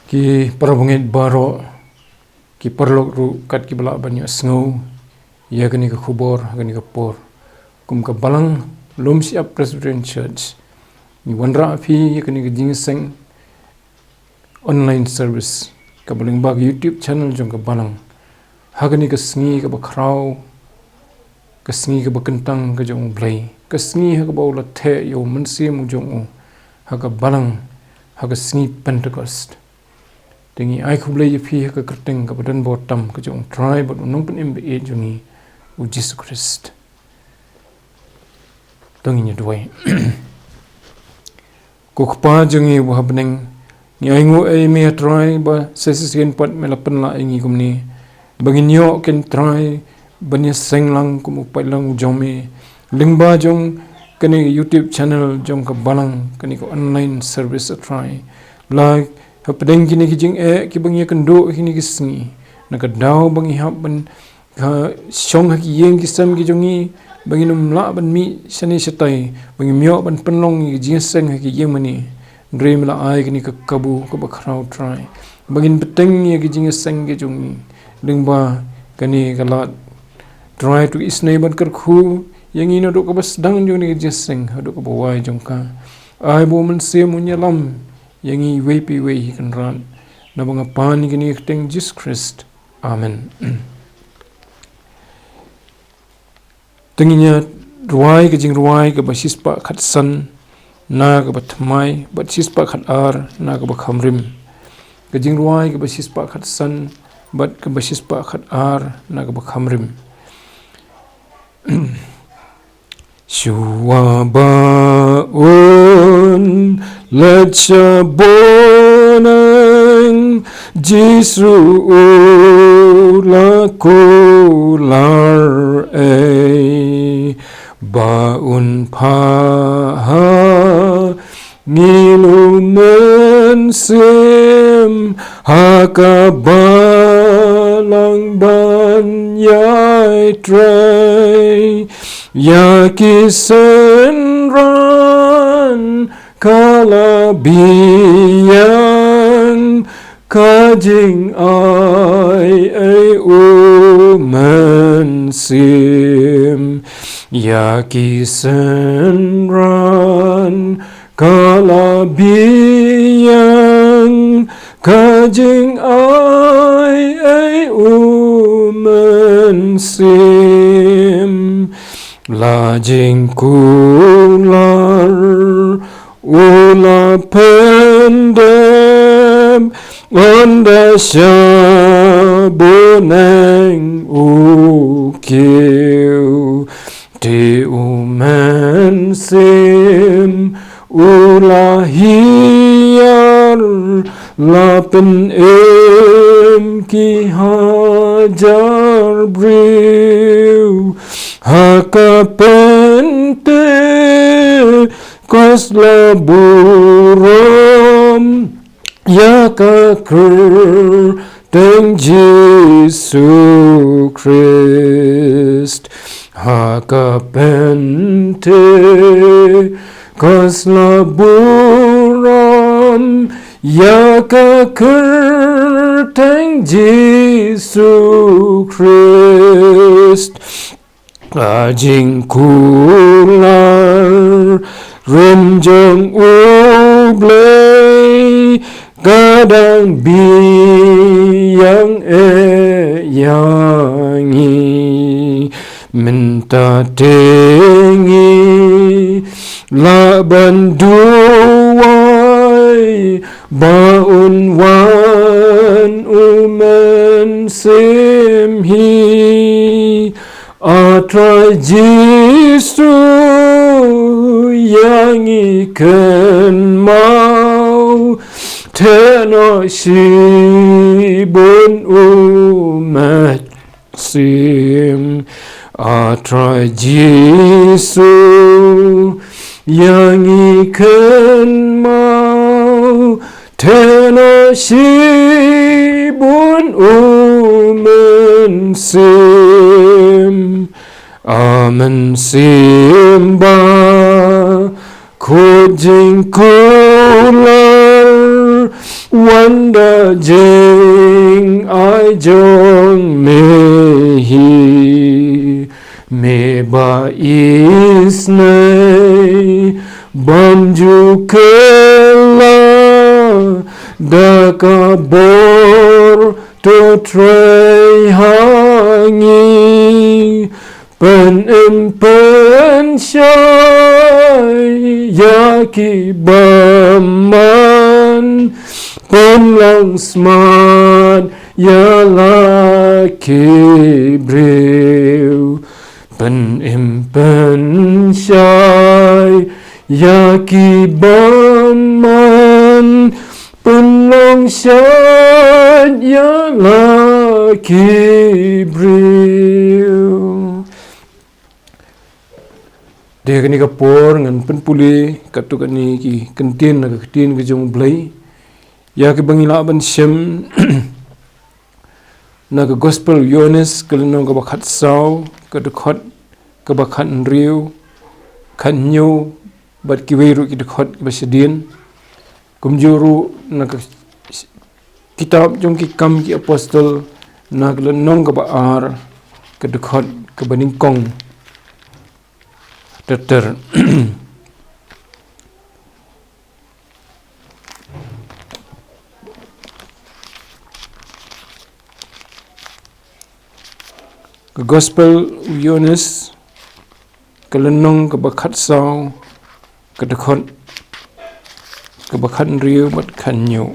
ki parabungit baro ki perlok ru kat ki balak banyak snow ya kani ke khubor kani ke por kum ke balang Lumshyiap Presbyterian Church ni wandra api ya kani ke Jingiaseng online service ka baling bag YouTube channel jong ke balang hagani ke sngi ke bakrau ke sngi ke bakentang ke jong blai ke sngi ha ke baula the yo Mynsiem jong ha ke balang ha ke sngi Pentecost Tengi ai kublai je phi ka kerteng ka badan botam ka jong try but Nongkren MBA jongi u Jesus Christ. Tongi nya duai. Ko khpa jongi wa beneng ni ai ngo ai me try ba sesien pat me lapen la ingi kumni. Bangin yo ken try banya senglang kum upai lang jomi lingba jong kani YouTube channel jong ka balang kani ko online service try like Pedeng kini kijing ki bangi kendo kini kisngi nak daw bangi hap ban syong ki yeng kisam ki jongi bangi num la ban mi sani setai bangi myo ban penlong ki jingseng ki yeng mani dream la ai kini ka kabu ka bakrau try bangin peteng ki jingseng ki jongi lingba kani kalat try to isnai ban kar khu yang ino do ka bas dang jongi ki jingseng do ka bawai jongka ai bo Mynsiem Jingialam yang i wepi wei kan ran na banga pan ni teng Jesus Christ amen tenginya ruai ke jing ruai ke basis pa khat san na ke batmai basis pa khat ar na ke bakhamrim ke jing ruai ke basis pa khat san bat ke basis pa khat ar na ke bakhamrim Shua baun lecha bonang Jisru la kular baun paha ngilu Mynsiem hakabalang banyai trei ya kisenran kalabiyang kajing ai u Mynsiem ya kisenran kalabiyang kajing ai u Mynsiem Lajing kular ula pendem onda syabuneng ukiu di u Mynsiem ula hiar lapen ki hajar briu Hakapente kos laburom ya kakur teng Jesus Christ Hakapente kos laburom ya kakur teng Jesus Christ Ajing kular renjong ublay kadang biyang yangi minta tengi laban duwai baun wan Mynsiem hi Atrai Jisu yang ikan mau teno sibun Mynsiem Atrai Jisu yang ikan mau teno sibun Mynsiem Mynsiem Bakhud jing kular wanda jing ai jong me hi me ba is nay banju kela da kabor to try hangi pen shai yaki baman pen lang smart ya laki brew pen shai yaki baman pen lang shai ya laki brew. Dia kini kapor ngan penpuli katuk ni ki kentin na kentin ke jong blai ya ke bangila ban shem na ke gospel yones kelino ke bakhat sau ke dekhot ke bakhat riu khan nyu bat ki weiru ki dekhot ke basidin kumjuru na ke kitab jong ki kam ki apostol na ke nong ke baar ke dekhot ke baningkong Dr. Ke gospel Yones ke lenong ke bakhat sau ke dekhot ke bakhat riu bat khan nyu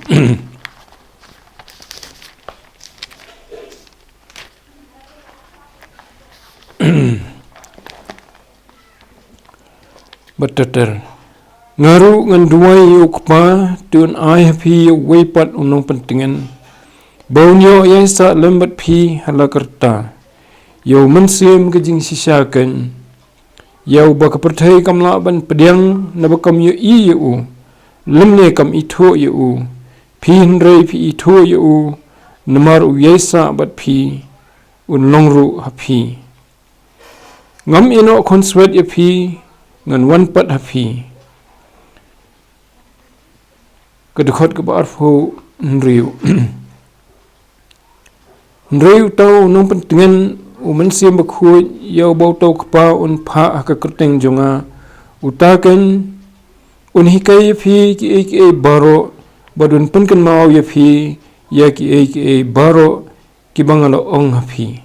Batater ngaru ngan duai ukpa tun ai phi weipat unong pentingan baunyo yasa lembat phi halakarta yo Mynsiem ke jing sisakan yo bakaperthai kamla ban pediang na bakam yo I yo lemne kam itho yo phi hnrei phi itho yo namar u yasa bat phi un longru hapi ngam ino konswet ye phi ngan wan pat hapi kedekhot ke bar pho nriu nriu tau nong pentingan U Mynsiem Bakhud yau bau tau kpa un pha ka kerteng jonga utakan un hikai phi ki baro badun penkan mau ye phi ya ki baro ki bangalo ong hapi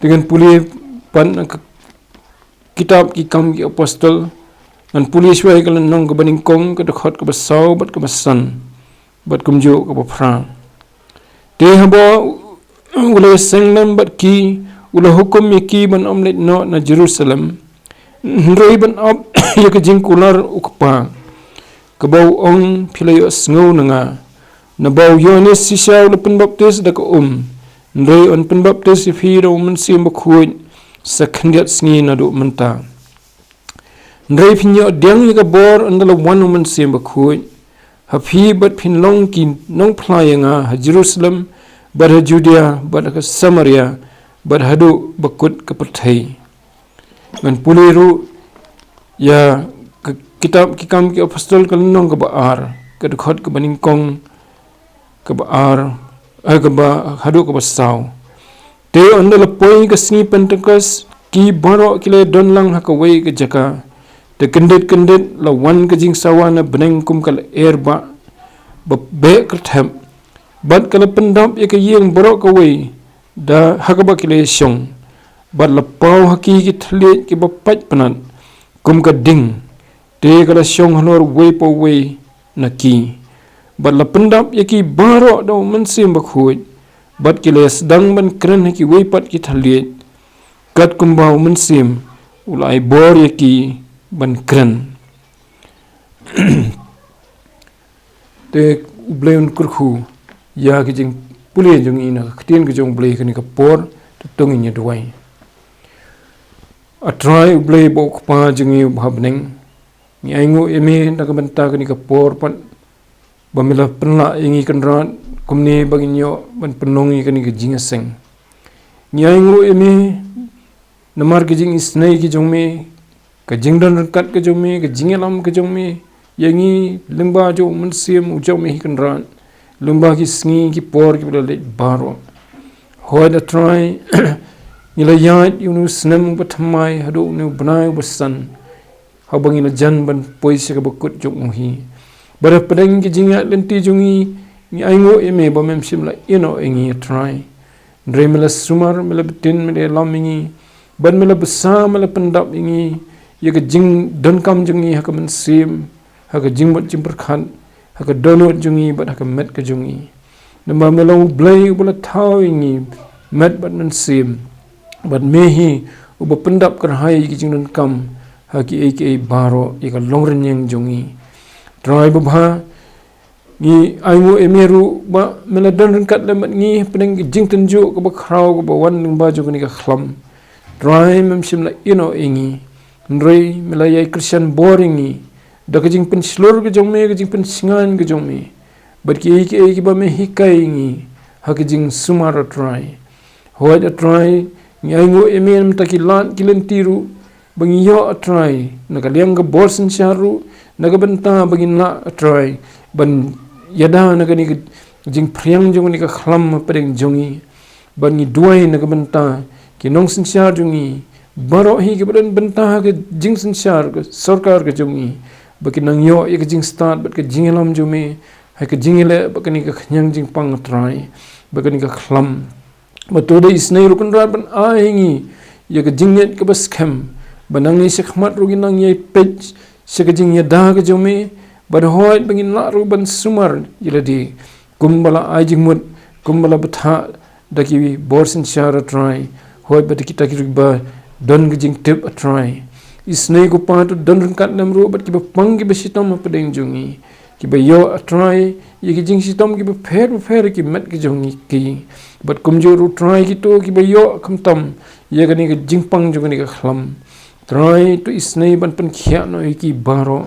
dengan puli pan kitab ki kam ki apostol dan pulis wai kalan nong ke baningkong ke dekhot ke basau bat ke basan bat kumju ke bapra te habo ule senglam bat ki ule hukum ki ban omlet no na Jerusalem nrei ban op ya ke jingkular ukpa ke bau ong philayo sngo nanga na bau Yones sisau le penbaptis da ke nrei on penbaptis fi do Mynsiem Bakhud sakhandiat sngi na do menta nrei phinyo deng ka bor andala wan Mynsiem Bakhud hapi bat phin long kin nong phlayanga ha Jerusalem bar ha Judea bar ha Samaria bar hadu bakut ka pathai ngan puliru ya kitab ki kam ki apostol kal nong ka baar ka dekhot ka baningkong ka baar ka ba hadu ka basau te andala poi ka sngi Pentecost ki baro kile don lang ha ka wei ka jaka te kendet la wan ka jing sawana beneng kum kal erba be kertham bat kala pendap ya ka yeng baro ka wei da ha ka ba kile shong bat la pau haki ki thle ki ba pach panan kum ka ding te kala shong hanor wei po wei na ki bat la pendap ya ki baro do Mynsiem Bakhud bat kile sedang ban kren haki wei pat ki thle kat kumbau Mynsiem ulai bor ya ki ban kren te ubleun kurkhu ya ki jing puli jong ina khtien ki jong ble kani ka por tung in duai a try uble bo pa jing yu bhabneng ni aingu emi nak benta kani ka por pan bamila penla ingi kanran kumni baginyo ban penongi kani ka jingiaseng ni aingu emi namar ki jing isnai ki jong me ka jingdan kat ka jong me ka jingialam ka jong me yangi lengba jo Mynsiem ujau me kan ran lumba ki sngi ki por ki bala baro hoi da try ila yat yunu snem batmai hadu nu banai basan habang ila jan ban poise ka bakut jok muhi bara padang ki jinga lenti jungi ni aingo eme ba mem sim la ino engi try ndre mela sumar mela betin mela lamingi ban mela besa mela pendap ingi yaga jing don kam jungi haka men sim haka jing bot jimpar khan haka donot jungi bat haka met ka jungi namba mela blai bala thau ingi met bat men sim bat mehi uba pendap kerhai ki jing don kam haki aka baro ika longren yang jungi try babha ni aingo emeru ba mela don kat lemat ngi pedeng jing tenju ko ba khrau ko ba wan ning ba jog ni ka khlam try mem sim la ino ingi ndrei mela yai christian boringi da ka jing pen slor ka jong me ka jing pen singan ka jong me bat ki ba me hikai ngi ha ka jing sumara try hoy da try ni aingo emem takilan kilentiru bangi yo try naga liang ka borsen charu naga benta bangi na try ban yada naga ni jing priang jong ni ka khlam pedeng jongi ban ni duai naga benta ki nong sinchar jongi baro hi ke badan benta ke jing sinchar ke sarkar ke jongi baki nang yo ye ke jing start bat ke jingialam jome ha ke jingile bakani ka khnyang jing pang try bakani ka khlam batode isnai rukun rat ban a hingi ye ke jinget ke bas khem banang ni sekhmat rugi nang ye page se ke jing yada ke jome bar hoy bangin la ru ban sumar yiladi kumbala ajing mut kumbala batha daki borsin shara try hoy bat kita ki ba don ge jing tip try isne ko pat don kat nam ru bat ki ba pang ki besitam padeng jungi ki ba yo try ye ki jing sitam ki ba fer ki met ki jungi ki bat kumjo ru try ki to ki ba yo khamtam ye ga ni ge jing pang jungi ka khlam try to isne ban pen khya no ki baro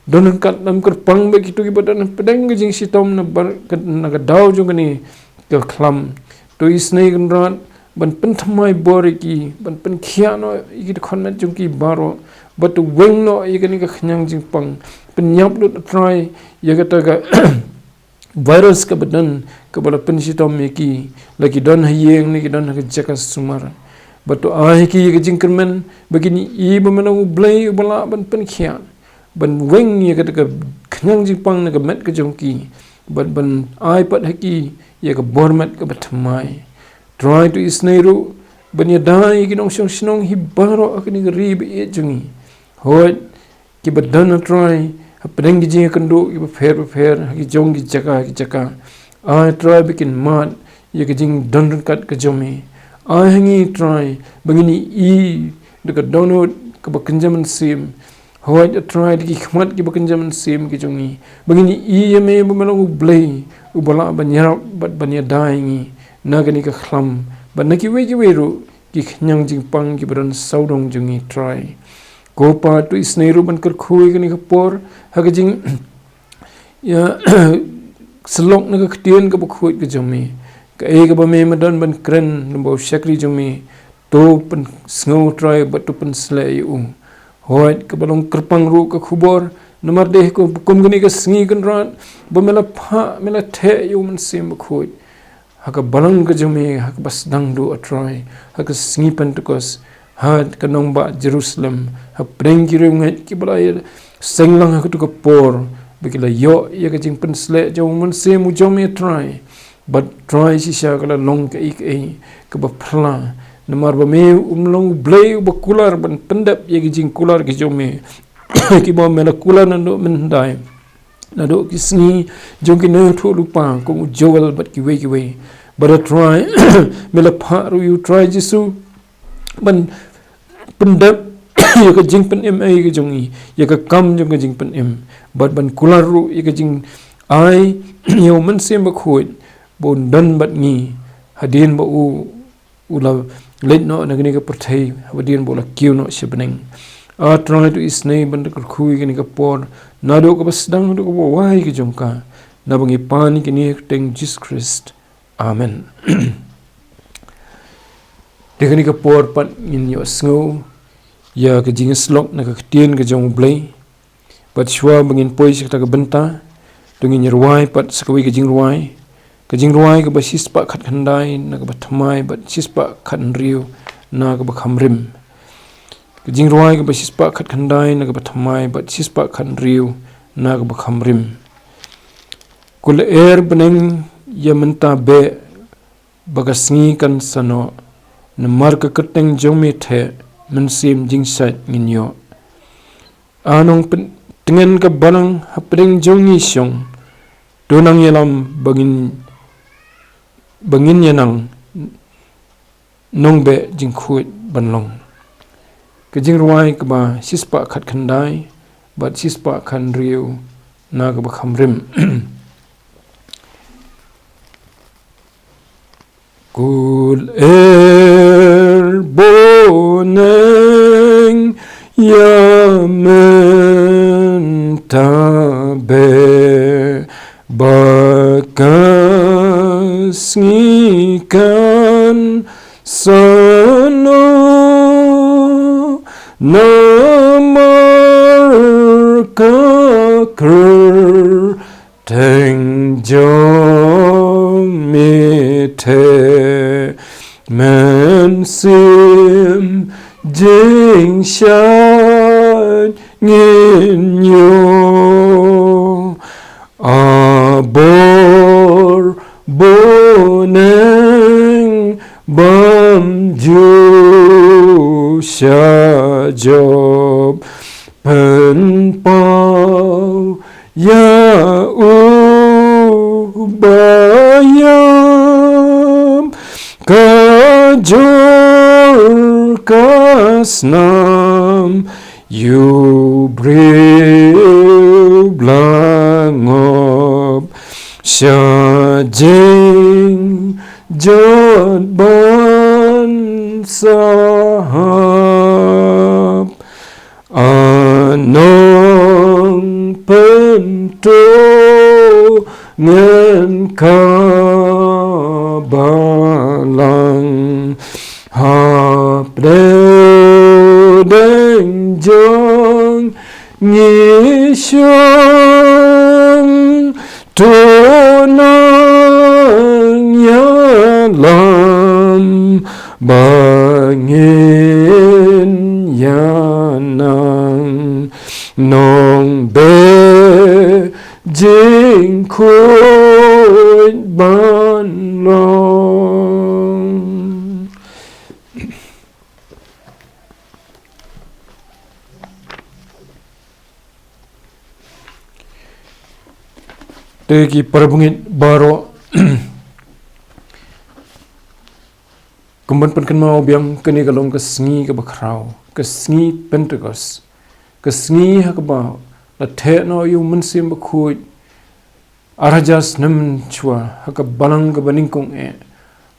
don kat nam ker pang be kitu ki badan pedang jing sitom na bar na ga daw jung ni ka khlam to isnei gunrat ban pen thamai bor ki ban pen khia no ki khon na jung ki baro but weng no i ni ka khnyang jing pang pen nyap lu try ye ga ta ga virus ka badan ka bala pen sitom me ki lagi don hayeng ni ki don ka jaka sumar but to ai ki ye jing kermen begini i ba menang blai bala ban pen khia ban weng ye ka khnyang jing pang na ka met ka jongki ban ai pat haki ye ka bormat ka batmai try to isneiru ban ye dai ki nong snong hi baro akni rib e jungi hoy ki badan try apeng gi jing kando ki fer haki jonggi jaka ai try bikin mat ye ka jing don kat ka jomi ai hangi try bangini i de ka download ka bakanjaman sim hoy try ki khmat ki bakan jaman sim ki jongi bangini i me bumalong blai ubala banyar bat banya daingi nagani ka khlam banaki we ru ki khnyang jing pang ki baran saudong jongi try ko pa tu isneiru ban kar khui ni ka por ha jing ya selok na ka ktien ka bukhoi ka jomi ka e ka ba me madan ban kren no shakri jomi to pan snow try but to pan slay u hoy ka balong kerpang ru ka khubor nomor deh ko kumgani ka sngi kan ran ba mela pha mela the yu Mynsiem Bakhud haka balang ka jome haka bas dang do atrai haka sngi Pentecost had ka nong ba Jerusalem ha prengi ru ngai ki balai senglang haka to ka por bikila yo ya ka jing pensle jo Mynsiem jome try but try si sha kala long ka ik e ka ba phla namar ba me umlong blay ba kular ban pendap ye jing kular ki jome ki ba mela kular na do men dai na do ki sni jong ki na thu lupa ko jowel bat ki we but try mela pha ru you try jisu ban pendap ye ka jing pen em ai ki jongi ye ka kam jong ka jing pen em but ban kular ru ye ka jing ai yo Mynsiem Bakhud bon dan bat ni hadin ba u ula let no nagni ka perthai habadian bola kiu no shibning a try to isnei ban ka khui ni ka por na do ka basdang do ko wai ki jongka na bangi pani ki ni teng Jesus Christ amen dekani ka por pat in yo sngo ya ka jing slok na ka tien ka jong blai but shwa bangin pois ta ka benta tungin ruai pat sakawi ke jing ruai ke ba sispa khat khandai na ke ba thamai ba sispa khat riu na ke ba khamrim ke jing ruai ke ba sispa khat khandai na ke ba thamai ba sispa khat riu na ke ba khamrim kul beneng ya menta be bagasngi kan sano na mar ka keteng jongmi the mensim jingsat nginyo anong dengan ka balang hapring jongi syong donang yalam bangin yanang nongbe jingkhuit banlong ke jing ruai ka ba sispa khat khandai bat sispa khan riu na ka ba khamrim kul boneng yamen tabe bakasngikan sano namar kakr teng jong mite mensim jingshan nginyo abor boneng bamju syajob penpau ya ubayam kajor kasnam yu blangop syajing jod ban sahab anong pento ngen kabalang hapdeng jong ngisyong tonang yalam bangin yanang nong be jingkhuit banlong. Tegi parabungit baro kumban penken mau biang keni kalong kesngi ke bakrau kesngi Pentecost kesngi hakba la the no U Mynsiem Bakhud arajas nam chua haka balang ke baningkong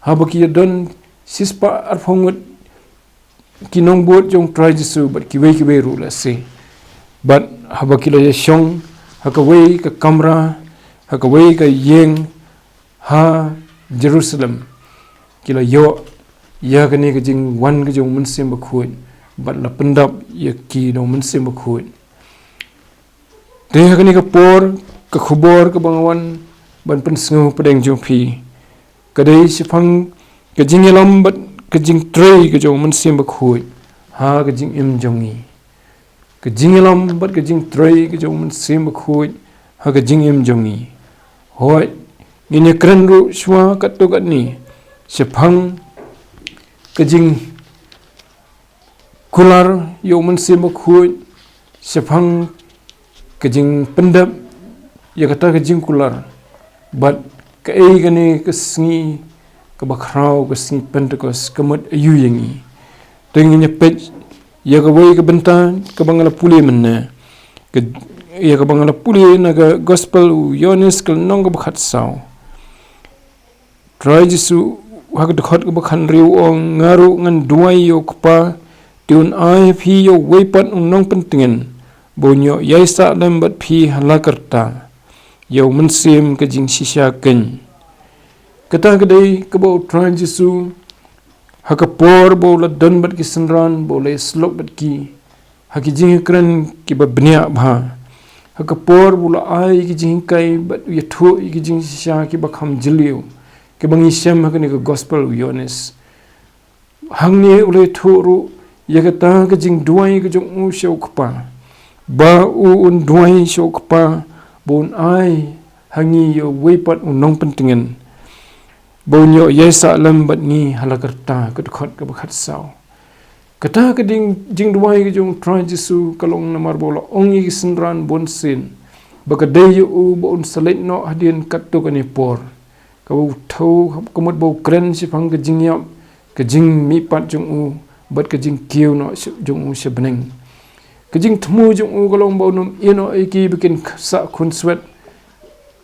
habaki don sispa arfongut kinong bot jong try jisu but kiwe ru la se but habaki la shong haka wei ke kamra haka wei ke yeng ha Jerusalem kila yo ya kani ke jing wan ke jong Mynsiem Bakhud but la pendap ya ki no Mynsiem Bakhud dia kani ke por ke khubor ke bangawan ban pensngu pedeng jumpi kadai sifang ke Jingialam bat ke Jingtrei ke jong Mynsiem Bakhud ha ke jingim jongi ke Jingialam bat ke Jingtrei ke jong Mynsiem Bakhud ha ke jingim jongi hoi ngine kren ru shwa kat to kat ni sifang ke jing kular U Mynsiem Bakhud sifang ke jing pendap ya kata ke jing kular but ke gani ke sngi ke bakrau ke sngi Pentecost ke mot ayu yangi tenginya pej ya ke wei ke bentan ke bangala puli menna ke ya ke bangala puli na ke gospel yonis ke nong ke bakhat sau try jisu hak dekhot ke bakhan riu ong ngaru ngan duai yo kpa tiun ai phi yo wei pat nong pentingin bonyo yaisa lembat phi halakarta U Mynsiem ke jing shisha ken kata kedai ke bau tran jisu hakapor bau la don bat kisenran bau le slok bat ki haki jing kran ki ba bnia bha hakapor bula ai ki jingkai but yathu ki jingsha ki bakham jiliu ke bangi syam hakani ke gospel yones hangni ule thuru yakata ke jing duai ke jong u shau kpa ba u un duai shau kpa bon ai hangi yo weipat unong pentingan bonyo yesa lam bat ni halakarta ke khot ke bakhat sau kata ke jing duai ke jong try jisu kalong namar bola ongi sinran bonsin bakadai u bon salet no hadien katto kani por kau thau komot bo kren si phang ke jingiam ke jing mi pat jong u bat ke jing kiu no jong u sebeneng ke jing thmu jong u kalong bo nom ino iki bikin sa khun swet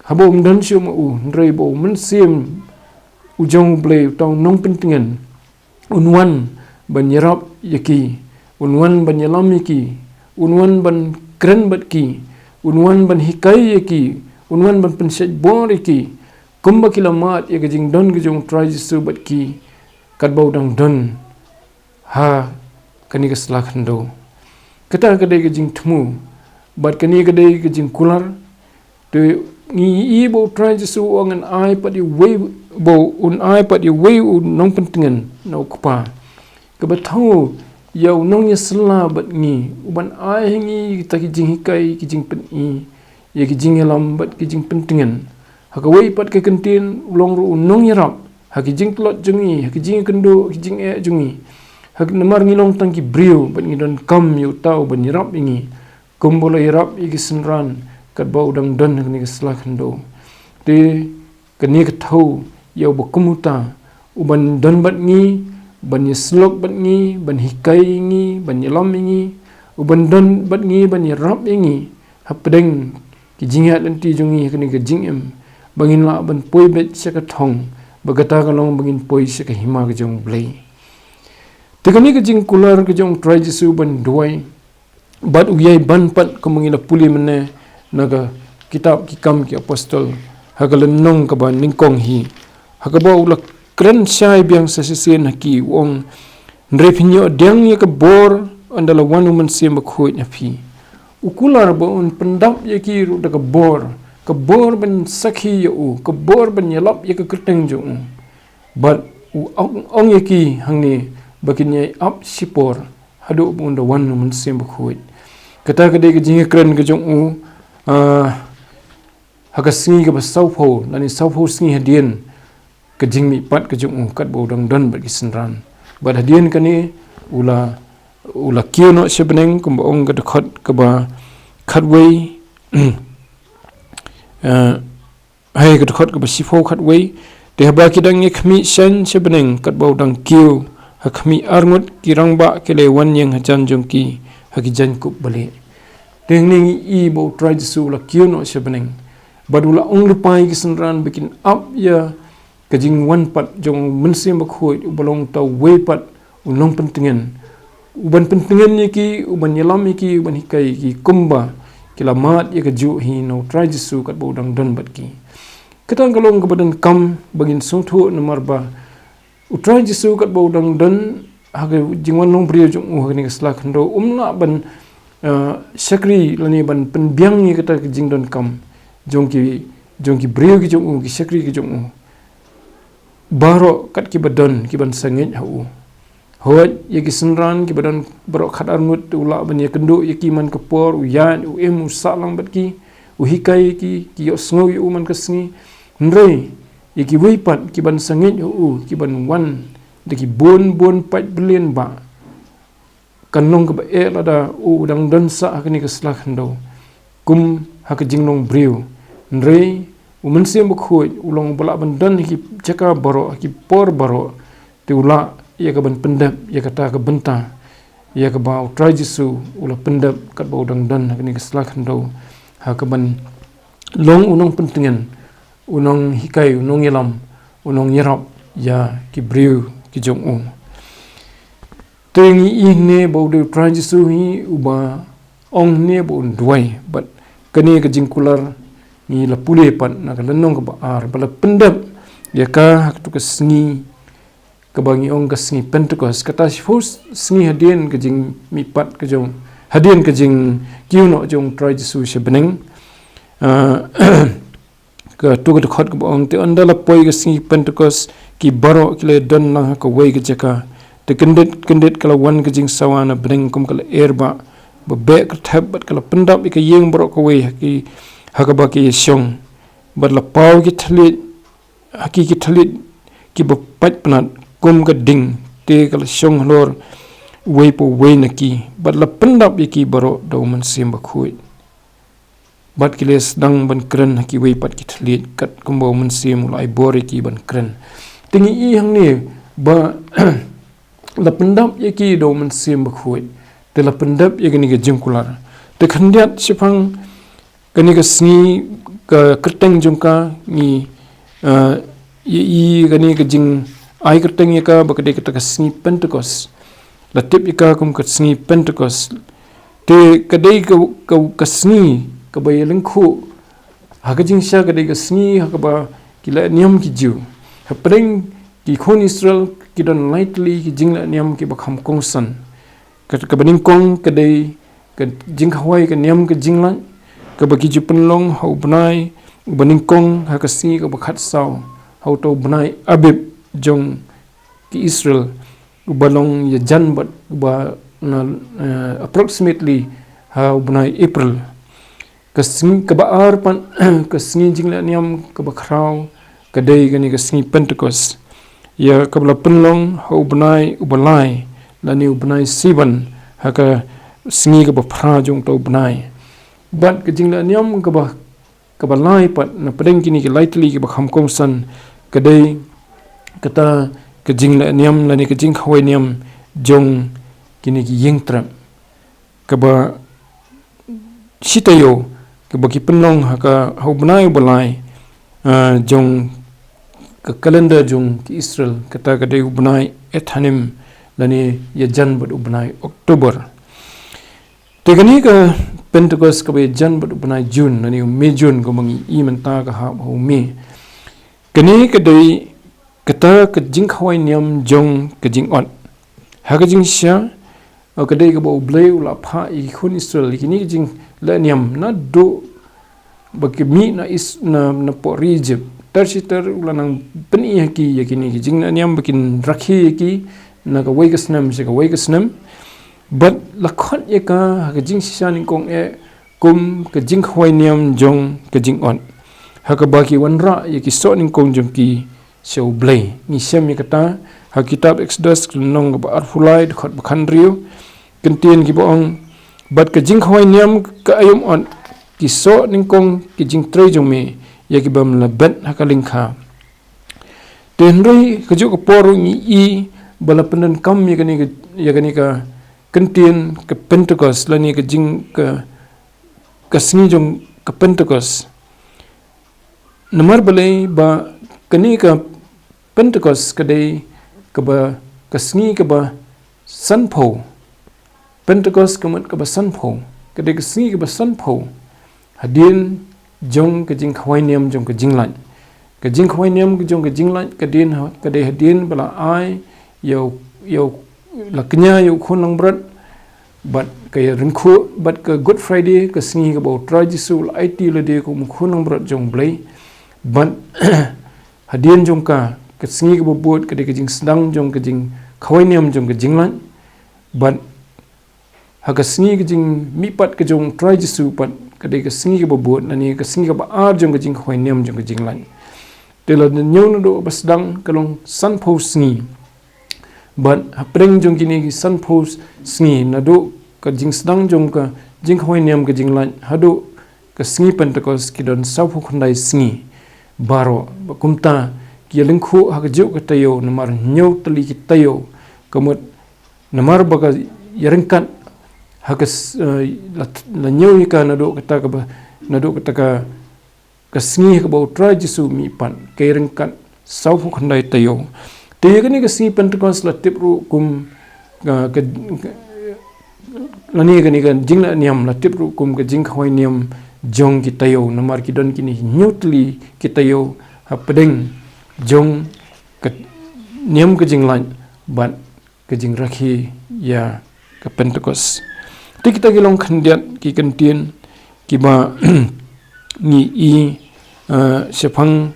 habom dan siu ma u rei bo Mynsiem ujong ble tong nong pentingan unwan ban yarap yaki unwan ban yalam yaki unwan ban kren bat ki unwan ban hikai yaki unwan ban pensej bor yaki kumba kilamat ya gajing don gajong try jisu bat ki kat bau dang don ha kani kasla khando kata kadai gajing thmu bat kani kadai gajing kular to ngi i bo try jisu angan ai pat di wei bo un ai pat di wei un nong pentingan no kpa ke batau yau nong yasla bat ngi uban ai ngi ta ki jing hikai ki jing pen i ya ki Jingialam bat ki jing pentingan hakawai pat ke kentin ulong ru nong yarap haki jing tlot jungi haki jing kendo haki jing jungi haki namar ngilong tangki brio bat ngidon kam yu tau ban yarap ingi kumbola yarap igi senran kat bau dang don ni kesla kendo te keni ketau yau bakumuta uban don bat ngi ban yeslok bat ngi ban hikai ngi ban yalam ngi uban don bat ngi ban yarap ngi hapdeng ki jingat nanti jungi keni ke jingim bangin la ban poi bet saka thong bagata kalong bangin poi saka hima ke jong blai tekani ke jing kular ke jong try jisu ban duai bat uyai ban pat ko mangila puli mene naga kitab kikam ki apostol hagalenong ka ban ningkong hi hagaba ula kren syai biang sasisen haki wong nrepinyo diang ya ke bor andala wanu Mynsiem Bakhud nyapi ukular ba un pendap ya ki ru daga bor kebor ben sakhi u kebor ben yalap ya ke kerteng jong but ong yaki hangni bakinye up sipor hadu bunda wan Mynsiem Bakhud kata kade ke Nongkren ke jong u hagasngi ke basaupo lani saupo sngi hadien ke jingmi pat ke jong u kat bodang don bagi senran bad hadien kani ula kiono sebeneng kumba ong ke dekat ke ba khatway hai ke dekat ke basifo khatway de haba kidang ye khmi sen sebeneng kat bodang kiu hakmi arngut kirangba kele wan yang hajan jongki hakijan kup bale tengning i bo try jisu la kiono sebeneng badula ong lupai kisenran bikin up ya kajing wan pat jong Mynsiem Bakhud ubalong tau we pat unong pentingan uban pentingan ki uban yalam ki uban hikai ki kumba kilamat ya kaju hi no try jisu kat bodang don bat ki ketang kalong kebadan kam bagin songthu namarba utrai jisu kat bodang don haga jingwan long brio jong u hagni kasla khando umna ban sakri lani ban penbiang ni kata jing don kam jongki brio ki jong u ki sakri ki jong u baro kat ki badon ki ban sangit hu hot ye ki senran ki badan baro khat arngut ula ban ye kendo ye ki man kapor u yan u em u salang bat ki u hikai ki yo sngo u man kasngi nrei ye ki weipat ki ban sangit u ki ban wan de ki bon pat billion ba kanong ka ba e lada u dang dan sa hakni kasla khando kum hak jingnong brio nrei u Mynsiem Bakhud ulong bala ban dan ki jaka baro ki por baro te ula ia ka ban pendap ia kata ka benta ia ka ba try jisu ula pendap kat bau dang dan hakni kasla khando ha ka ban long unong pentingan unong hikai unong yalam unong yarap ya ki brio ki jong u tengi ihne bau de try jisu hi uba ong ne bo duai but kani ka jingkular ni la pule pat na ka lenong ka baar bala pendap ya ka hak tu ka sngi ka bangi ong ka sngi Pentecost kata sifus sngi hadien ka jing mi pat ka jong hadin ka jing kiuno jong try Jesu shebening ka tu ka khot ka ong te andala poi ka singi Pentecost ki baro kile don lang ka wei ka jaka te kendit kala wan ka jing sawana bening kum kala erba ba be ka thab bat kala pendap ka yeng baro ka wei ki hakaba ki shong bat la pau ki thlit haki ki thlit ki ba pat panat kum ka ding te kala shong hlor wei po wei na ki bat la pendap ki baro do Mynsiem Bakhud bat kiles dang ban kren haki wei pat ki thlit kat kumbo Mynsiem ulai bori ki ban kren tingi i hang ni ba la pendap ki do Mynsiem Bakhud te la pendap ki ni ga jingkular te khandiat sipang kani ka sngi ka kerteng jungka ni i kani ka jing ai kerteng ka ba kade ka sngi Pentecost la tip ka kum ka sngi Pentecost te kade ka sngi ka ba yelengkhu ha ka jing sha kade ka sngi ha ka ba kila niam ki jiu ha preng ki khon Israel ki don lightly ki jing la niam ki ba kham kong san ka baning kong kade ka jing hawai ka niam ka jing la ka ba ki ju penlong hau benai baning kong ha ka sngi ka ba khat sau hau to benai abib jong ki Israel balong ya jan bat ba approximately hau benai April ka sngi ka ba ar pan ka sngi jing la niam ka ba khrau ka dei ka ni ka sngi Pentecost ya ka bla penlong hau benai ubalai la ni benai siban ha ka sngi ka ba phra jong to benai bat ka jing la niam ka ba lai pat na pedeng kini ki lightly ki ba kham kong san ka dei kata ka jing la niam la ni ka jing khawai niam jong kini ki Jingtrei ka ba sitayo ka ba ki penlong ha ka hau benai balai jong ka calendar jong ki Israel kata ka dei benai ethanim la ni ya jan bat benai Oktober te kani ka Pentecost ka ba jan bat benai June la ni me June ko mangi i menta ka ha ho me kani ka dei kata ka jing khawai niam jong ka jing on ha ka jing sha ka dei ka ba blai ula pha i khun Israel kini jing la niam na do ba ki mi na is na po Egypt tersitar ula nang peni ki yakini ki jing na niam bakin rakhi ki na ka wei ka snam se ka wei ka snam but la khot ye ka ka jing sha ning kong e kum ka jing khawai niam jong ka jing on ha ka ba ki wanra ye ki so ning kong jong ki show blay ni sem ye kata ha kitab Exodus nong ba arfulai khot ba khandriu kentien ki bong bat ka jing khawai niam ka ayum on ki so ning kong ki Jingtrei jong me ye ki bam la bet ha ka lingkha ten roi ka ju ka poru ni i bala penen kam ye gani ka kentien ka Pentecost la ni ka jing ka sngi jong ka Pentecost namar balai ba kani ka Pentecost ka dei ka ba ka sngi ka ba sanpho Pentecost ka mat ka ba sanpho ka dei ka sngi ka ba sanpho hadin jong ka jing khawai niam jong ka jinglan ka jing khawai niam ka jong ka jinglan ka din ka dei hadin bala ai yo la knya yo khon lang brat bat ka ringkhu bat ka Good Friday ka sngi ka ba tra Jesu la IT la de ko khon lang brat jong blai bat hadin jong ka sngi ka ba bot ka de ka jing sedang jong ka jing khawai niam jong ka jinglan bat ha ka sngi ka jing mi pat ka jong tra Jesu pat ka de ka sngi ka ba bot na ni ka sngi ka ba ar jong ka jing khawai niam jong ka jinglan te la nyu no do ba sedang ka long san pho sngi but hapreng jong kini ki san pho sngi na do ka jing sedang jong ka jing khawai niam ka jinglan hado ka sngi Pentecost ki don sau pho khandai sngi baro ba kumta ki lingkhu ha ka ju ka tayo namar nyau tali ki tayo kamut namar ba ka yarengkat ha ka la nyau ka na do ka ba na do ka sngi ka ba tra Jesu mi pan ka yarengkat sau pho khandai tayo te ye kani ka sngi Pentecost la tipru kum ka lani ka ni ka jing la niam la tipru kum ka jing khawai niam jong ki tayo namar ki don kini nyutli ki tayo ha pedeng jong ka niam ka jing lan bat ka jing rakhi ya ka Pentecost Ti kita kilong khandiat ki kentien ki ba ni sipang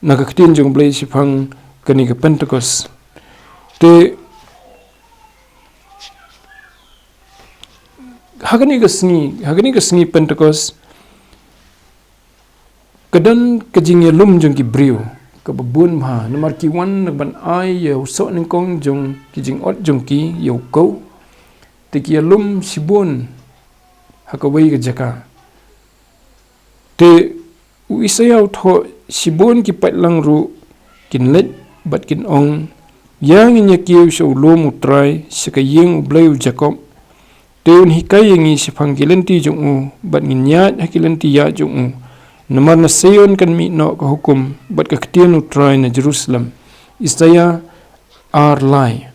nakaktin jong blay sipang kani ka Pentecost. Te hagani ka sengi Pentecost kadan ka Jingialam jong ki brio ka babun ma namar ki wan ban ai ya so ning kong jong ki jingot jong ki yo ko te ki alum sibun hakawai ka jaka te u isayaw tho sibun ki patlang ru kin let bat kin ong yang inya kiu so lom utrai sekayeng ublay Jacob teun hikay yang sipang kilenti jong u bat nginyat hakilenti ya jong u namar na sayon kan mi no ka hukum bat ka ketian utrai na Jerusalem isaya arlai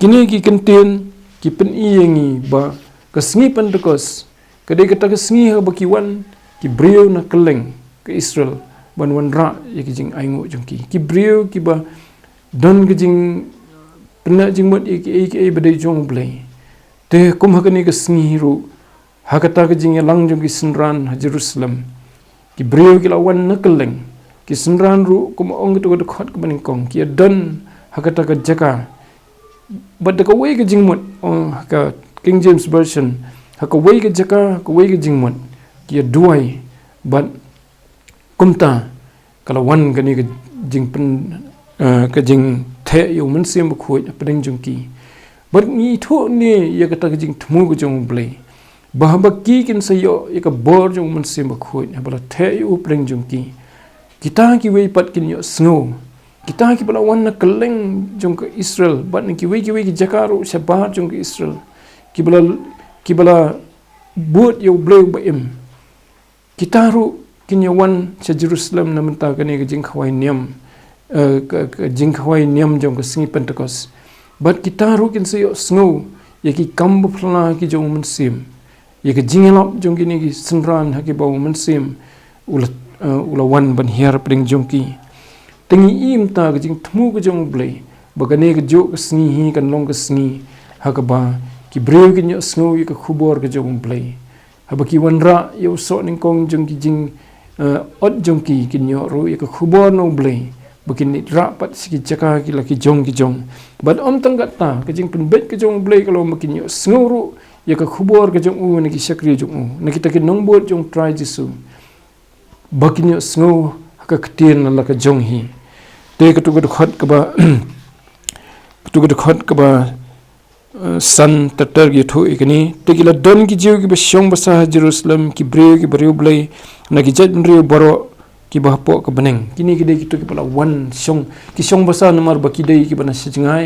kini ki kentien ki pen iyengi ba kasngi Pentecost kadai kata kasngi ha bakiwan ki brio na keleng ke Israel ban wan ra ya ki jing aingo jong ki brio ki ba don ki jing pena jing mot ki badai jong blai te kum hakani kasngi ru hakata ki jing lang jong ki senran ha Jerusalem ki brio ki lawan na keleng ki senran ru kum ong tu khot ka baning kong ki don hakata ka jaka but ka way ka jing mot ka King James version haka way ka jaka ka way ka jing mot ki duai but kumta kalawan kani ka jing pen ka jing Jingtrei U Mynsiem Bakhud pedeng jong ki but ni tho ni ya kata ka jing thmu ka jong blai bahaba ki kin sayo ya ka bor jong Mynsiem Bakhud bala Jingtrei U pedeng jong ki kita ki way pat kin yo snow kita ki bala wan na keleng jong ka Israel but ni ki way ki jakaru sabar jong ka Israel ki bala buat yo blai ba im kita ru kinyawan sa Jerusalem na menta kani ka jingkhawai niam jong ka sengi Pentecost but kita ru kin sayo snow ya ki kambu phla ki jong Mynsiem ya ka Jingialam jong kini ki senran ha ki ba Mynsiem ula wan ban hiar pedeng jong ki tengi im ta ka jing thmu ka jong blai bagane ka jo ka sengi hi kan long ka sengi ha ka ba ki breu ki nyo snow ya ka khubor ka jong blai ha ba ki wan ra yo so ning kong jong ki jing ot jong ki nyo ru ya ka khubor no blai begini rapat sikit jaka ki laki jong but om tanggat ta ka jing penbet ka jong blai kalau makin yo snow ya ka khubor ka jong u na ki sakri jong u na kita ki nongbot jong try jisu bakin yo snow ka ketien la ka jong hi te ka tu khot ka ba khot ka ba san tatar gi tho ikani te ki la don ki jiu ki ba shong basa Jerusalem ki breu ki breu blai na ki jat breu baro ki ba po ka beneng kini ki dei ki tu ki pala wan shong basa namar ba ki dei ki bana sijngai